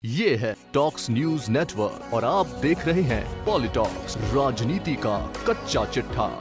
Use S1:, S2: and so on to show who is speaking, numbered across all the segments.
S1: ये है talks news network और आप देख रहे हैं पॉलिटॉक्स, राजनीति का कच्चा चिट्ठा।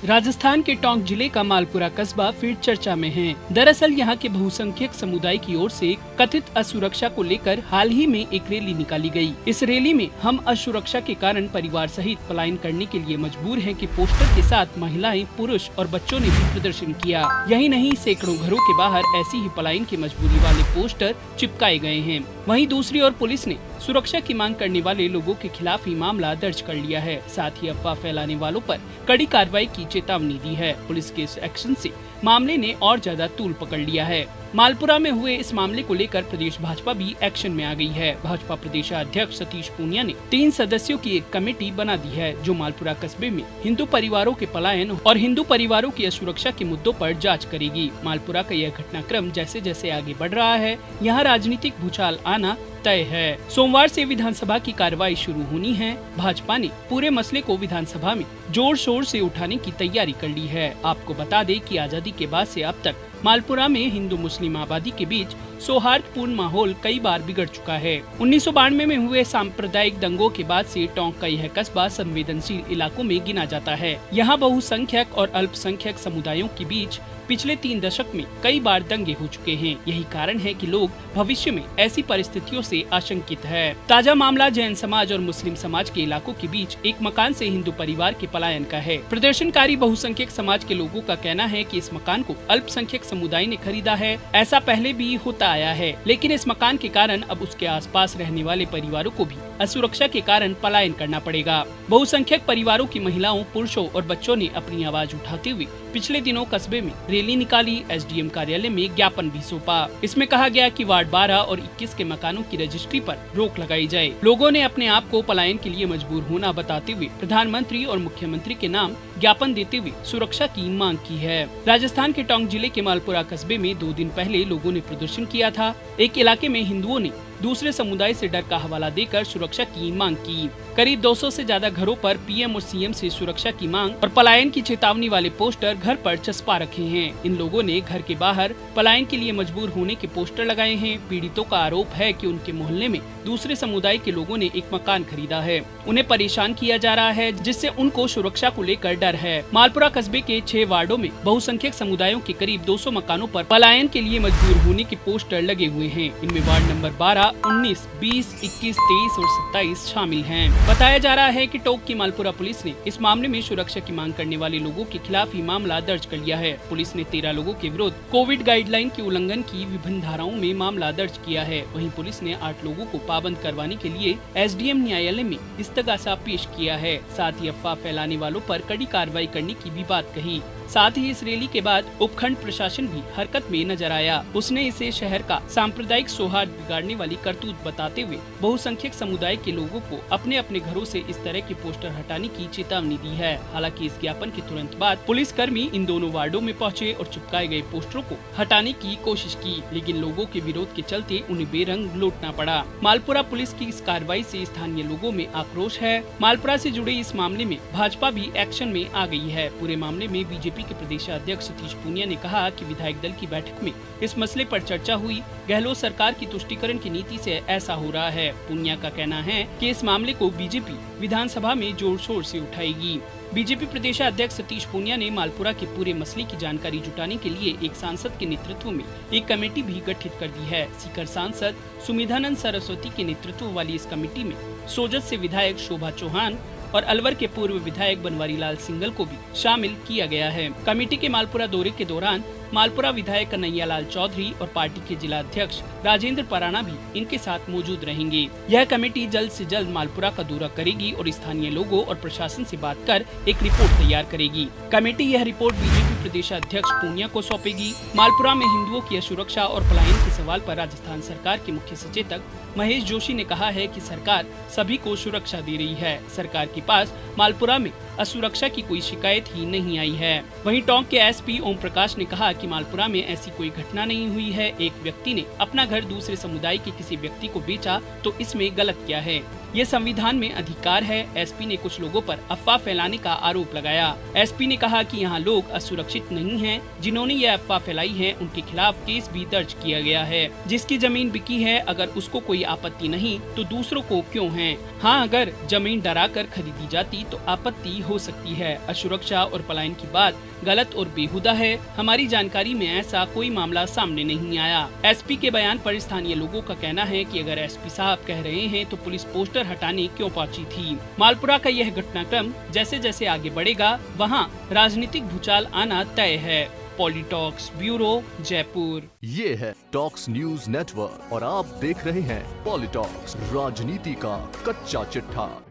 S2: राजस्थान के टोंक जिले का मालपुरा कस्बा फिर चर्चा में है। दरअसल यहाँ के बहुसंख्यक समुदाय की ओर से कथित असुरक्षा को लेकर हाल ही में एक रैली निकाली गई। इस रैली में हम असुरक्षा के कारण परिवार सहित पलायन करने के लिए मजबूर हैं के पोस्टर के साथ महिलाएं, पुरुष और बच्चों ने भी प्रदर्शन किया। यही नहीं, सैकड़ों घरों के बाहर ऐसी ही पलायन की मजबूरी वाले पोस्टर चिपकाए गए हैं। वहीं दूसरी ओर पुलिस ने सुरक्षा की मांग करने वाले लोगों के खिलाफ ही मामला दर्ज कर लिया है। साथ ही अफवाह फैलाने वालों पर कड़ी कार्रवाई की चेतावनी दी है। पुलिस के इस एक्शन से मामले ने और ज्यादा तूल पकड़ लिया है। मालपुरा में हुए इस मामले को लेकर प्रदेश भाजपा भी एक्शन में आ गई है। भाजपा प्रदेशाध्यक्ष सतीश पूनिया ने 3 सदस्यों की एक कमेटी बना दी है, जो मालपुरा कस्बे में हिंदू परिवारों के पलायन और हिंदू परिवारों की असुरक्षा के मुद्दों पर जांच करेगी। मालपुरा का यह घटनाक्रम जैसे जैसे आगे बढ़ रहा है, यहाँ राजनीतिक भूचाल आना तय है। सोमवार से विधानसभा की कार्रवाई शुरू होनी है। भाजपा ने पूरे मसले को विधानसभा में जोर शोर से उठाने की तैयारी कर ली है। आपको बता दें कि आजादी के बाद से अब तक मालपुरा में हिंदू मुस्लिम आबादी के बीच सौहार्दपूर्ण माहौल कई बार बिगड़ चुका है। 1992 में हुए सांप्रदायिक दंगों के बाद से टोंक का यह कस्बा संवेदनशील इलाकों में गिना जाता है। यहाँ बहुसंख्यक और अल्पसंख्यक समुदायों के बीच पिछले 3 दशक में कई बार दंगे हो चुके हैं। यही कारण है कि लोग भविष्य में ऐसी परिस्थितियों से आशंकित है। ताजा मामला जैन समाज और मुस्लिम समाज के इलाकों के बीच एक मकान से हिंदू परिवार के पलायन का है। प्रदर्शनकारी बहुसंख्यक समाज के लोगों का कहना है कि इस मकान को अल्पसंख्यक समुदाय ने खरीदा है। ऐसा पहले भी होता आया है, लेकिन इस मकान के कारण अब उसके आसपास रहने वाले परिवारों को भी असुरक्षा के कारण पलायन करना पड़ेगा। बहुसंख्यक परिवारों की महिलाओं, पुरुषों और बच्चों ने अपनी आवाज उठाते हुए पिछले दिनों कस्बे में रैली निकाली। एसडीएम कार्यालय में ज्ञापन भी सौंपा। इसमें कहा गया कि वार्ड 12 और 21 के मकानों की रजिस्ट्री पर रोक लगाई जाए। लोगों ने अपने आप को पलायन के लिए मजबूर होना बताते हुए प्रधानमंत्री और मुख्यमंत्री के नाम ज्ञापन देते हुए सुरक्षा की मांग की है। राजस्थान के टोंक जिले के मालपुरा कस्बे में 2 दिन पहले लोगों ने प्रदर्शन किया था। एक इलाके में हिंदुओं ने दूसरे समुदाय से डर का हवाला देकर सुरक्षा की मांग की। करीब 200 से ज्यादा घरों पर पीएम और सीएम से सुरक्षा की मांग और पलायन की चेतावनी वाले पोस्टर घर पर चस्पा रखे हैं। इन लोगों ने घर के बाहर पलायन के लिए मजबूर होने के पोस्टर लगाए हैं। पीड़ितों का आरोप है कि उनके मोहल्ले में दूसरे समुदाय के लोगों ने एक मकान खरीदा है। उन्हें परेशान किया जा रहा है, जिससे उनको सुरक्षा को लेकर डर है। मालपुरा कस्बे के 6 वार्डों में बहुसंख्यक समुदायों के करीब 200 मकानों पर पलायन के लिए मजबूर होने के पोस्टर लगे हुए हैं। इनमें वार्ड नंबर 12, 19, 20, 21, 23 और 27 शामिल हैं। बताया जा रहा है कि टोंक की मालपुरा पुलिस ने इस मामले में सुरक्षा की मांग करने वाले लोगों के खिलाफ ही मामला दर्ज कर लिया है। पुलिस ने 13 लोगों के विरुद्ध कोविड गाइडलाइन के उल्लंघन की विभिन्न धाराओं में मामला दर्ज किया है। वहीं पुलिस ने 8 लोगों को पाबंद करवाने के लिए एसडीएम न्यायालय में इस्तगासा पेश किया है। साथ ही अफवाह फैलाने वालों पर कड़ी कार्रवाई करने की भी बात कही। साथ ही इस रैली के बाद उपखंड प्रशासन भी हरकत में नजर आया। उसने इसे शहर का सांप्रदायिक सौहार्द बिगाड़ने वाली करतूत बताते हुए बहुसंख्यक समुदाय के लोगों को अपने अपने घरों से इस तरह के पोस्टर हटाने की चेतावनी दी है। हालांकि इस ज्ञापन के तुरंत बाद पुलिसकर्मी इन दोनों वार्डों में पहुंचे और चिपकाए गए पोस्टरों को हटाने की कोशिश की, लेकिन लोगों के विरोध के चलते उन्हें बेरंग लौटना पड़ा। मालपुरा पुलिस की इस कार्रवाई से स्थानीय लोगों में आक्रोश है। मालपुरा से जुड़े इस मामले में भाजपा भी एक्शन में आ गई है। पूरे मामले में बीजेपी के प्रदेशाध्यक्ष सतीश पूनिया ने कहा कि विधायक दल की बैठक में इस मसले पर चर्चा हुई। गहलोत सरकार की तुष्टीकरण की नीति से ऐसा हो रहा है। पूनिया का कहना है कि इस मामले को बीजेपी विधानसभा में जोर शोर से उठाएगी। बीजेपी प्रदेशाध्यक्ष सतीश पूनिया ने मालपुरा के पूरे मसले की जानकारी जुटाने के लिए एक सांसद के नेतृत्व में एक कमेटी भी गठित कर दी है। सीकर सांसद सुमिधानंद सरस्वती के नेतृत्व वाली इस कमेटी में सोजत से विधायक शोभा चौहान और अलवर के पूर्व विधायक बनवारी लाल सिंघल को भी शामिल किया गया है। कमेटी के मालपुरा दौरे के दौरान मालपुरा विधायक कन्हैया लाल चौधरी और पार्टी के जिला अध्यक्ष राजेंद्र पराना भी इनके साथ मौजूद रहेंगे। यह कमेटी जल्द से जल्द मालपुरा का दौरा करेगी और स्थानीय लोगों और प्रशासन से बात कर एक रिपोर्ट तैयार करेगी। कमेटी यह रिपोर्ट बीजेपी प्रदेशाध्यक्ष पूनिया को सौंपेगी। मालपुरा में हिंदुओं की असुरक्षा और पलायन के सवाल पर राजस्थान सरकार के मुख्य सचेतक महेश जोशी ने कहा है कि सरकार सभी को सुरक्षा दे रही है। सरकार के पास मालपुरा में असुरक्षा की कोई शिकायत ही नहीं आई है। वहीं टोंक के एसपी ओम प्रकाश ने कहा कि मालपुरा में ऐसी कोई घटना नहीं हुई है। एक व्यक्ति ने अपना घर दूसरे समुदाय के किसी व्यक्ति को बेचा तो इसमें गलत क्या है? ये संविधान में अधिकार है। एसपी ने कुछ लोगों पर अफवाह फैलाने का आरोप लगाया। एसपी ने कहा कि यहाँ लोग असुरक्षित नहीं हैं। जिन्होंने ये अफवाह फैलाई है उनके खिलाफ केस भी दर्ज किया गया है। जिसकी जमीन बिकी है, अगर उसको कोई कोई आपत्ति नहीं तो दूसरों को क्यों है? हाँ, अगर जमीन डरा कर खरीदी जाती तो आपत्ति हो सकती है। असुरक्षा और पलायन की बात गलत और बेहुदा है। हमारी जानकारी में ऐसा कोई मामला सामने नहीं आया। एसपी के बयान पर स्थानीय लोगों का कहना है कि अगर एसपी साहब कह रहे हैं तो पुलिस पोस्टर हटाने क्यों पहुंची थी? मालपुरा का यह घटनाक्रम जैसे जैसे आगे बढ़ेगा वहां राजनीतिक भूचाल आना तय है। पॉलिटॉक्स ब्यूरो, जयपुर।
S1: ये है टॉक्स न्यूज नेटवर्क और आप देख रहे हैं पॉलिटॉक्स, राजनीति का कच्चा चिट्ठा।